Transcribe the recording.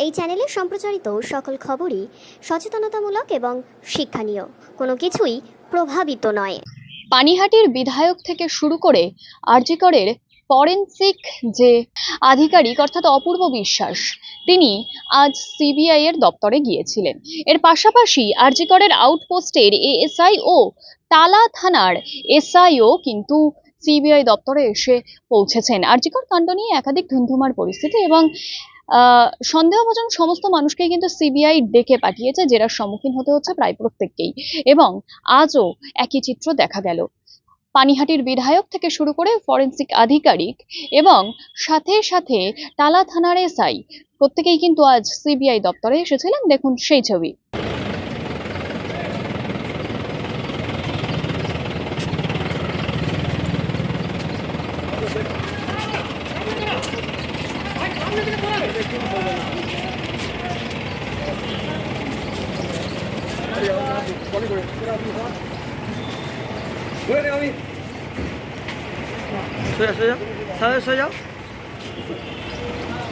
এই চ্যানেলে সম্প্রচারিত সকল খবরই সচেতনতামূলক এবং শিক্ষণীয়, কোনো কিছুই প্রভাবিত নয়। পানিহাটির বিধায়ক থেকে শুরু করে আরজি করের ফরেনসিক যে আধিকারিক অর্থাৎ অপূর্ব বিশ্বাস, তিনি আজ সিবিআই এর দপ্তরে গিয়েছিলেন। এর পাশাপাশি আরজি করের আউটপোস্টের এএসআই ও টালা থানার এসআইও কিন্তু সিবিআই দপ্তরে এসে পৌঁছেছেন। আরজি কর কাণ্ড নিয়ে একাধিক ধুন্ধুমার পরিস্থিতি এবং সন্দেহভাজন সমস্ত মানুষকেই কিন্তু সিবিআই ডেকে পাঠিয়েছে, জেরার সম্মুখীন হতে হচ্ছে প্রায় প্রত্যেককেই। এবং আজও একই চিত্র দেখা গেল। পানিহাটির বিধায়ক থেকে শুরু করে ফরেনসিক আধিকারিক এবং সাথে সাথে টালা থানার এসআই প্রত্যেকেই কিন্তু আজ সিবিআই দপ্তরে এসেছিলেন। দেখুন সেই ছবি। সোজা সোজা সোজা সোজা